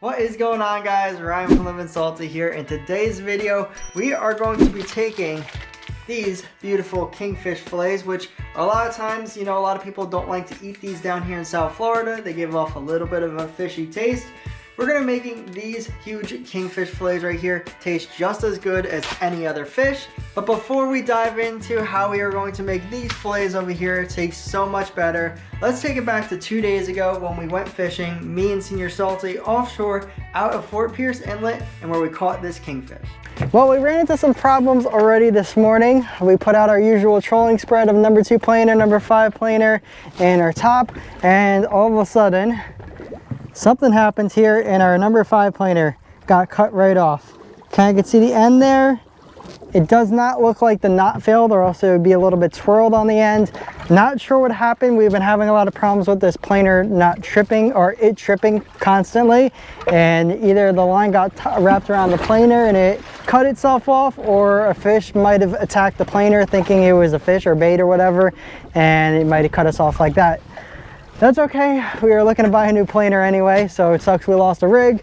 What is going on, guys? Ryan from Livin Salty here. In today's video, we are going to be taking these beautiful kingfish fillets, which a lot of times, a lot of people don't like to eat these down here in South Florida. They give off a little bit of a fishy taste. We're gonna be making these huge kingfish fillets right here taste just as good as any other fish. But before we dive into how we are going to make these fillets over here taste so much better, let's take it back to 2 days ago when we went fishing, me and Senior Salty offshore out of Fort Pierce Inlet, and where we caught this kingfish. Well, we ran into some problems already this morning. We put out our usual trolling spread of number 2 planer, number 5 planer, and our top, and all of a sudden, something happened here and our number 5 planer got cut right off. Kind of can see the end there. It does not look like the knot failed, or else it would be a little bit twirled on the end. Not sure what happened. We've been having a lot of problems with this planer not tripping, or it tripping constantly. And either the line got wrapped around the planer and it cut itself off, or a fish might have attacked the planer thinking it was a fish or bait or whatever, and it might have cut us off like that. That's okay. We were looking to buy a new planer anyway, so it sucks we lost a rig.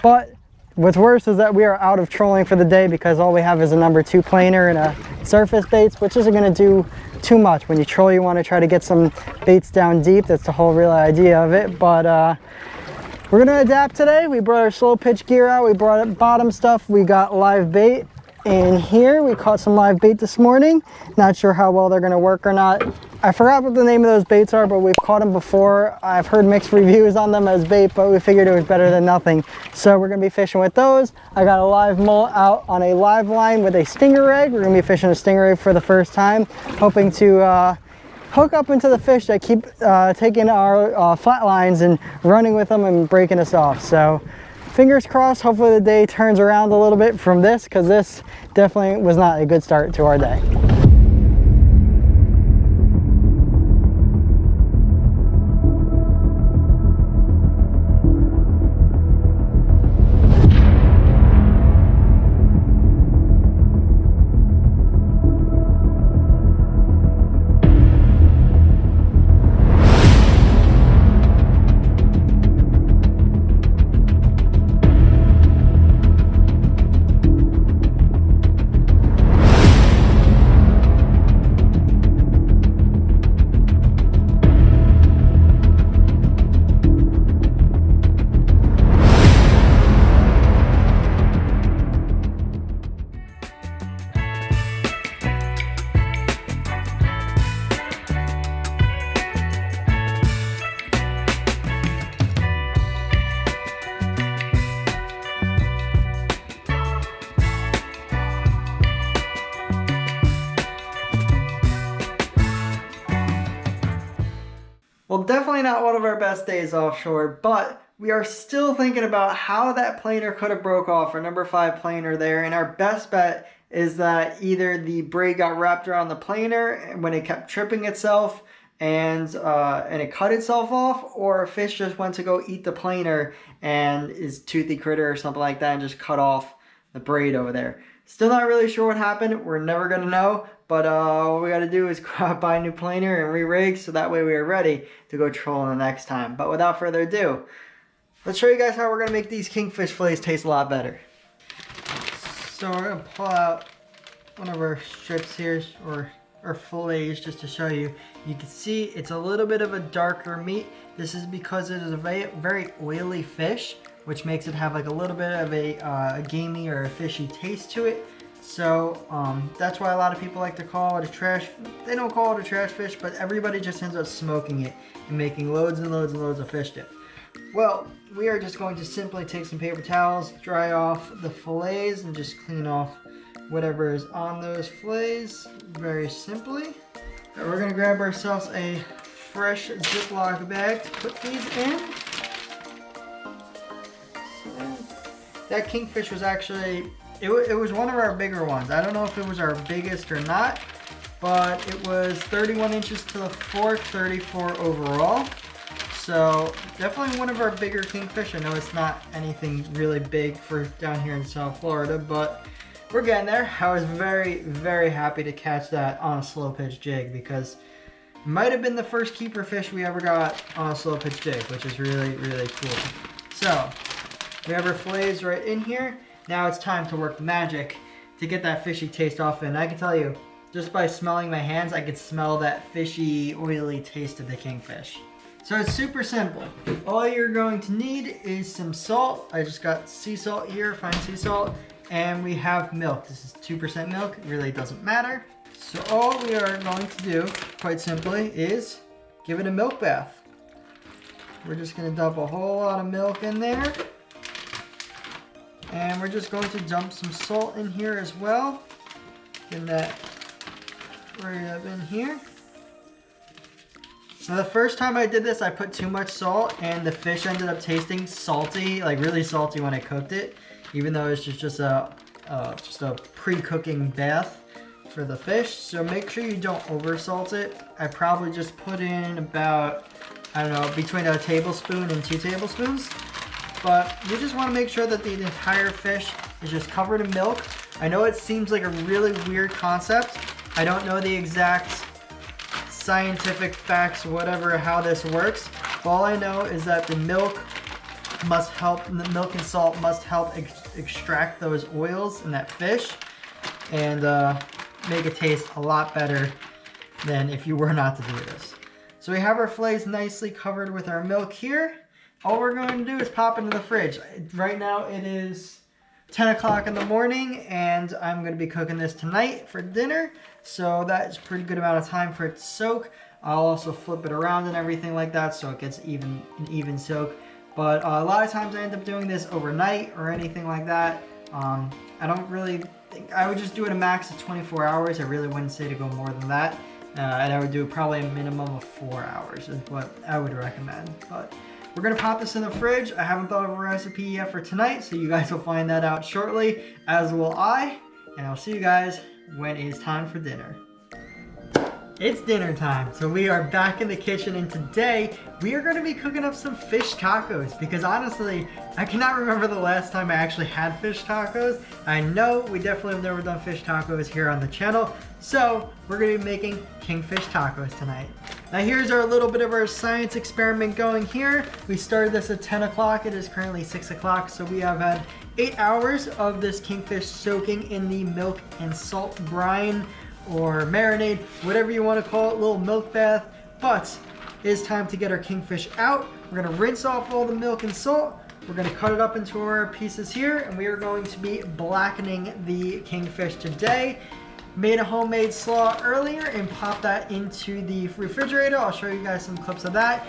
But what's worse is that we are out of trolling for the day because all we have is a number 2 planer and a surface baits, which isn't going to do too much. When you troll, you want to try to get some baits down deep. That's the whole real idea of it. But we're going to adapt today. We brought our slow pitch gear out. We brought up bottom stuff. We got live bait in here. We caught some live bait this morning. Not sure how well they're going to work or not. I forgot what the name of those baits are, but we've caught them before. I've heard mixed reviews on them as bait, but we figured it was better than nothing. So we're going to be fishing with those. I got a live mullet out on a live line with a stinger egg. We're going to be fishing a stinger egg for the first time, hoping to hook up into the fish that keep taking our flat lines and running with them and breaking us off. So fingers crossed, hopefully the day turns around a little bit from this, because this definitely was not a good start to our day. Well, definitely not one of our best days offshore, but we are still thinking about how that planer could have broke off, our number 5 planer there, and our best bet is that either the braid got wrapped around the planer when it kept tripping itself and it cut itself off, or a fish just went to go eat the planer and is toothy critter or something like that and just cut off the braid over there. Still not really sure what happened. We're never going to know. But what we got to do is go out, buy a new planer and re-rig, so that way we are ready to go trolling the next time. But without further ado, let's show you guys how we're going to make these kingfish fillets taste a lot better. So we're going to pull out one of our strips here, or fillets, just to show you. You can see it's a little bit of a darker meat. This is because it is a very oily fish, which makes it have like a little bit of a gamey or a fishy taste to it. So that's why a lot of people like to call it a trash. They don't call it a trash fish, but everybody just ends up smoking it and making loads and loads and loads of fish dip. Well, we are just going to simply take some paper towels, dry off the fillets, and just clean off whatever is on those fillets very simply. And we're going to grab ourselves a fresh Ziploc bag to put these in. So that kingfish was actually... It was one of our bigger ones. I don't know if it was our biggest or not, but it was 31 inches to the fork, 34 overall. So definitely one of our bigger kingfish. I know it's not anything really big for down here in South Florida, but we're getting there. I was very, very happy to catch that on a slow pitch jig, because it might have been the first keeper fish we ever got on a slow pitch jig, which is really, really cool. So We have our fillets right in here. Now it's time to work magic to get that fishy taste off. And I can tell you, just by smelling my hands, I could smell that fishy, oily taste of the kingfish. So it's super simple. All you're going to need is some salt. I just got sea salt here, fine sea salt. And we have milk. This is 2% milk. It really doesn't matter. So all we are going to do, quite simply, is give it a milk bath. We're just going to dump a whole lot of milk in there. And we're just going to dump some salt in here as well. Get that right up in here. Now the first time I did this, I put too much salt and the fish ended up tasting salty, like really salty when I cooked it, even though it's just a pre-cooking bath for the fish. So make sure you don't over salt it. I probably just put in about, I don't know, between a tablespoon and 2 tablespoons. But you just want to make sure that the entire fish is just covered in milk. I know it seems like a really weird concept. I don't know the exact scientific facts, whatever, how this works. All I know is that the milk and salt must help extract those oils in that fish and make it taste a lot better than if you were not to do this. So we have our fillets nicely covered with our milk here. All we're going to do is pop into the fridge. Right now it is 10 o'clock in the morning and I'm going to be cooking this tonight for dinner. So that's a pretty good amount of time for it to soak. I'll also flip it around and everything like that so it gets an even soak. But a lot of times I end up doing this overnight or anything like that. I don't really think, I would just do it a max of 24 hours. I really wouldn't say to go more than that. And I would do probably a minimum of 4 hours is what I would recommend. But we're gonna pop this in the fridge. I haven't thought of a recipe yet for tonight, so you guys will find that out shortly, as will I. And I'll see you guys when it is time for dinner. It's dinner time, so we are back in the kitchen, and today we are going to be cooking up some fish tacos because honestly, I cannot remember the last time I actually had fish tacos. I know we definitely have never done fish tacos here on the channel, so we're going to be making kingfish tacos tonight. Now here's our little bit of our science experiment going here. We started this at 10 o'clock, it is currently 6 o'clock, so we have had 8 hours of this kingfish soaking in the milk and salt brine or marinade, whatever you want to call it, little milk bath. But it is time to get our kingfish out. We're going to rinse off all the milk and salt. We're going to cut it up into our pieces here, and we are going to be blackening the kingfish today. Made a homemade slaw earlier and popped that into the refrigerator. I'll show you guys some clips of that.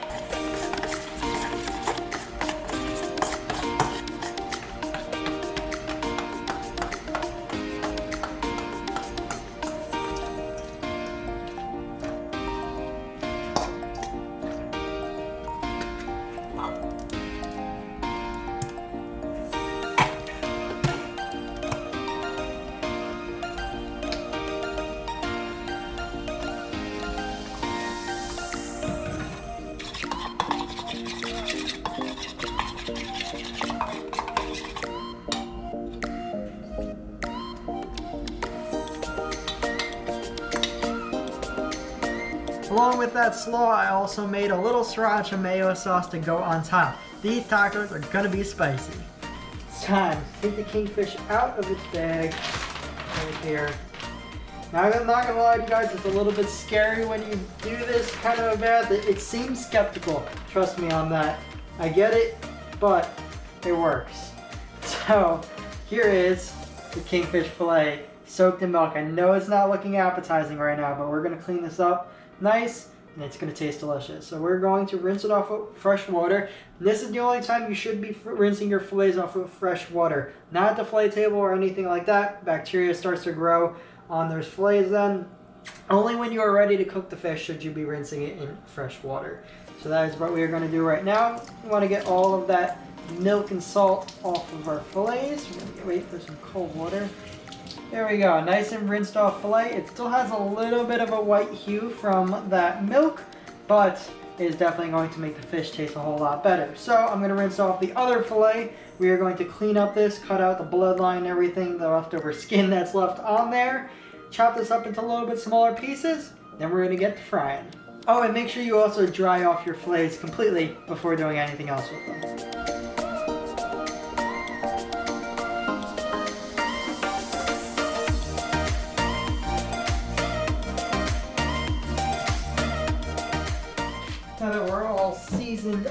Along with that slaw, I also made a little Siracha Mayo sauce to go on top. These tacos are gonna be spicy. It's time to take the kingfish out of its bag right here. Now I'm not gonna lie to you guys, it's a little bit scary when you do this kind of a bath. It seems skeptical, trust me on that. I get it, but it works. So here is the kingfish fillet soaked in milk. I know it's not looking appetizing right now, but we're gonna clean this up nice and it's going to taste delicious. So we're going to rinse it off with fresh water. And this is the only time you should be rinsing your fillets off with fresh water, not at the fillet table or anything like that. Bacteria starts to grow on those fillets then. Only when you are ready to cook the fish should you be rinsing it in fresh water. So that is what we are going to do right now. We want to get all of that milk and salt off of our fillets. We're going to wait for some cold water. There we go, nice and rinsed off fillet. It still has a little bit of a white hue from that milk, but it is definitely going to make the fish taste a whole lot better. So I'm going to rinse off the other fillet. We are going to clean up this, cut out the bloodline and everything, the leftover skin that's left on there. Chop this up into a little bit smaller pieces, then we're going to get to frying. Oh, and make sure you also dry off your fillets completely before doing anything else with them.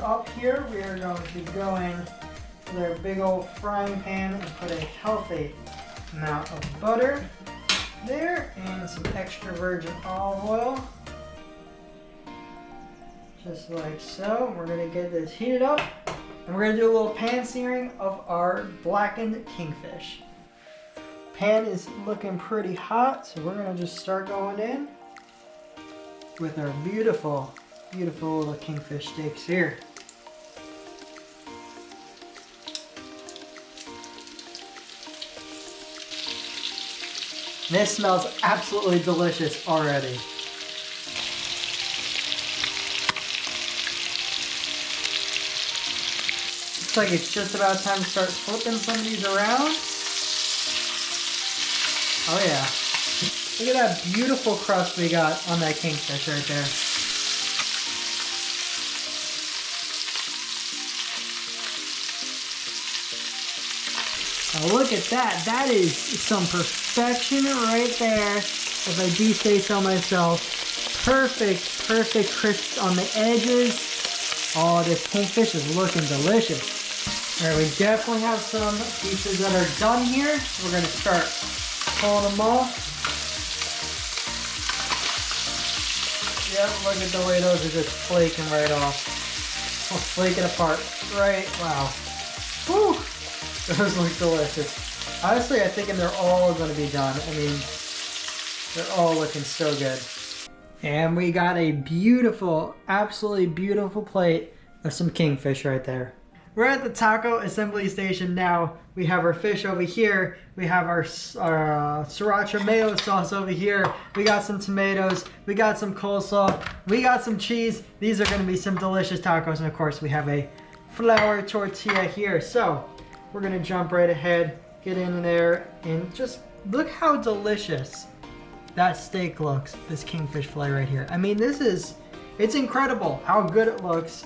up here, we are going to go in with our big old frying pan and put a healthy amount of butter there and some extra virgin olive oil. Just like so. We're going to get this heated up and we're going to do a little pan searing of our blackened kingfish. Pan is looking pretty hot, so we're going to just start going in with our beautiful, beautiful little kingfish steaks here. This smells absolutely delicious already. Looks like it's just about time to start flipping some of these around. Oh yeah. Look at that beautiful crust we got on that kingfish right there. Now look at that. That is some perfection right there, if I do say so myself. Perfect, perfect crisp on the edges. Oh, this kingfish is looking delicious. Alright, we definitely have some pieces that are done here. We're going to start pulling them off. Yep, look at the way those are just flaking right off. Oh, flaking apart. Right, wow. Whew, those look delicious. Honestly, I think they're all going to be done. I mean, they're all looking so good. And we got a beautiful, absolutely beautiful plate of some kingfish right there. We're at the taco assembly station now. We have our fish over here. We have our Siracha Mayo sauce over here. We got some tomatoes. We got some coleslaw. We got some cheese. These are going to be some delicious tacos. And of course, we have a flour tortilla here. So we're going to jump right ahead, get in there, and just look how delicious that steak looks. This kingfish fillet right here. I mean, it's incredible how good it looks.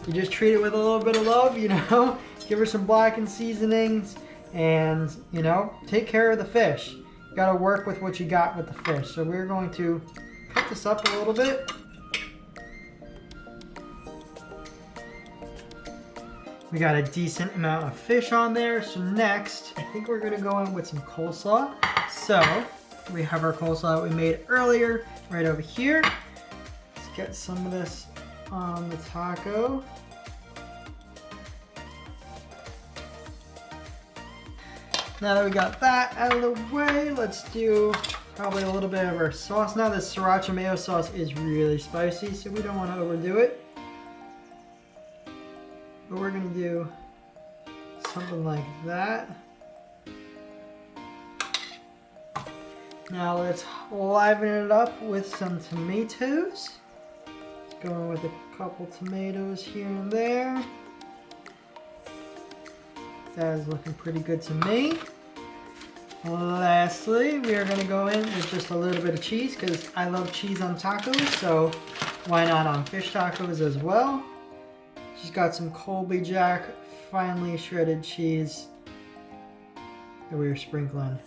You just treat it with a little bit of love, you know, give her some blackened seasonings and, you know, take care of the fish. You gotta work with what you got with the fish. So we're going to cut this up a little bit. We got a decent amount of fish on there. So next, I think we're gonna go in with some coleslaw. So we have our coleslaw that we made earlier right over here. Let's get some of this on the taco. Now that we got that out of the way, let's do probably a little bit of our sauce. Now this Siracha Mayo sauce is really spicy, so we don't want to overdo it. But we're gonna do something like that. Now let's liven it up with some tomatoes. Going with a couple tomatoes here and there. That is looking pretty good to me. Lastly, we are going to go in with just a little bit of cheese because I love cheese on tacos, so why not on fish tacos as well? She's got some Colby Jack finely shredded cheese that we are sprinkling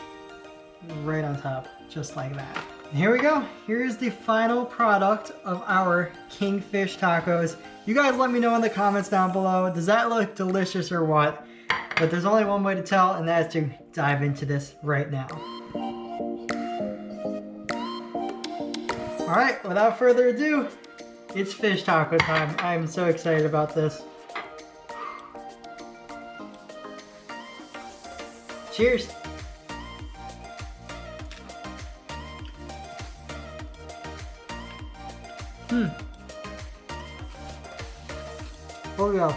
right on top, just like that. Here we go. Here's the final product of our kingfish tacos. You guys let me know in the comments down below. Does that look delicious or what? But there's only one way to tell, and that is to dive into this right now. All right, without further ado, it's fish taco time. I'm so excited about this. Cheers. Oh yeah.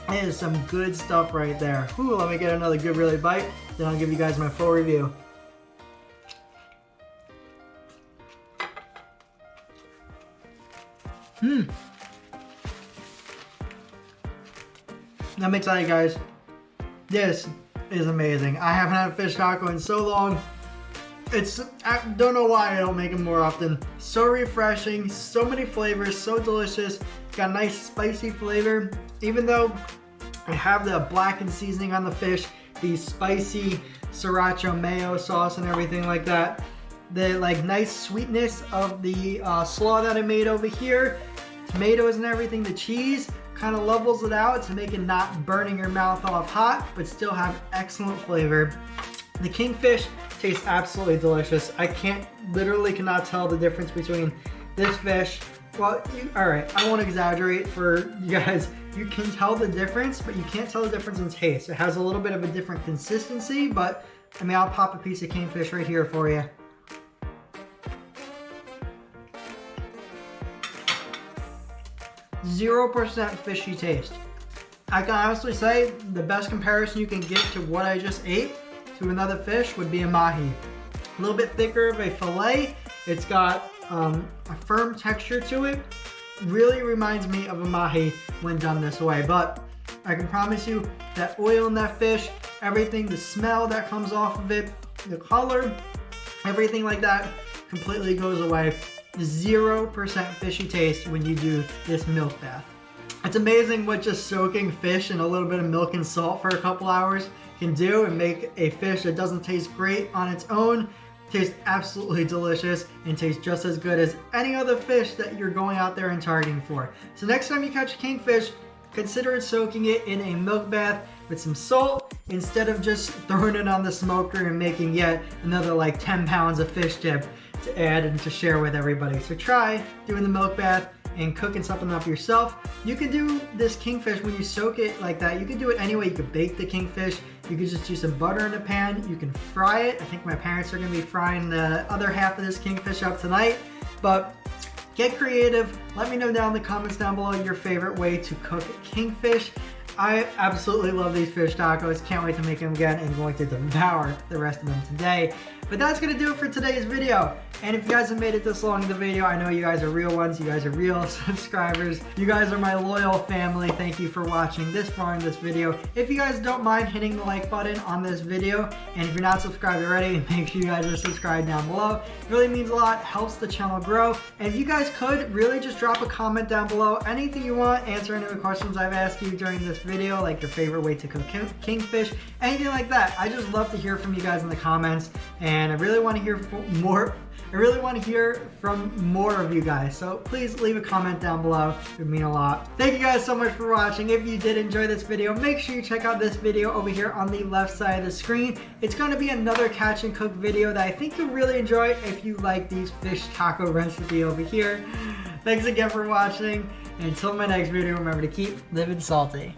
It is some good stuff right there. Ooh, let me get another good really bite, then I'll give you guys my full review. Let me tell you guys, this is amazing. I haven't had a fish taco in so long. I don't know why I don't make them more often. So refreshing, so many flavors, so delicious. Got a nice spicy flavor. Even though I have the blackened seasoning on the fish, the spicy Sriracha Mayo sauce and everything like that, the like nice sweetness of the slaw that I made over here, tomatoes and everything, the cheese kind of levels it out to make it not burning your mouth off hot, but still have excellent flavor. The Kingfish tastes absolutely delicious. I literally cannot tell the difference between this fish. Well, all right, I won't exaggerate for you guys. You can tell the difference, but you can't tell the difference in taste. It has a little bit of a different consistency, but I mean, I'll pop a piece of Kingfish right here for you. %0 fishy taste. I can honestly say the best comparison you can get to what I just ate to another fish would be a mahi. A little bit thicker of a fillet. It's got a firm texture to it. Really reminds me of a mahi when done this way, but I can promise you that oil in that fish, everything, the smell that comes off of it, the color, everything like that completely goes away. 0% fishy taste when you do this milk bath. It's amazing what just soaking fish in a little bit of milk and salt for a couple hours can do and make a fish that doesn't taste great on its own taste absolutely delicious and taste just as good as any other fish that you're going out there and targeting for. So next time you catch a kingfish, consider soaking it in a milk bath with some salt instead of just throwing it on the smoker and making yet another like 10 pounds of fish dip to add and to share with everybody. So try doing the milk bath and cooking something up yourself. You can do this kingfish when you soak it like that. You can do it any way. You could bake the kingfish. You could just do some butter in a pan. You can fry it. I think my parents are gonna be frying the other half of this kingfish up tonight. But get creative. Let me know down in the comments down below your favorite way to cook kingfish. I absolutely love these fish tacos. Can't wait to make them again and going to devour the rest of them today. But that's going to do it for today's video. And if you guys have made it this long in the video, I know you guys are real ones. You guys are real subscribers. You guys are my loyal family. Thank you for watching this far in this video. If you guys don't mind hitting the like button on this video, and if you're not subscribed already, make sure you guys are subscribed down below. It really means a lot, helps the channel grow. And if you guys could, really just drop a comment down below. Anything you want, answer any of the questions I've asked you during this video, like your favorite way to cook kingfish, anything like that. I just love to hear from you guys in the comments, and I really want to hear more. I really want to hear from more of you guys, so please leave a comment down below. It would mean a lot. Thank you guys so much for watching. If you did enjoy this video, make sure you check out this video over here on the left side of the screen. It's going to be another catch and cook video that I think you'll really enjoy if you like these fish taco recipe over here. Thanks again for watching. And until my next video, remember to keep living salty.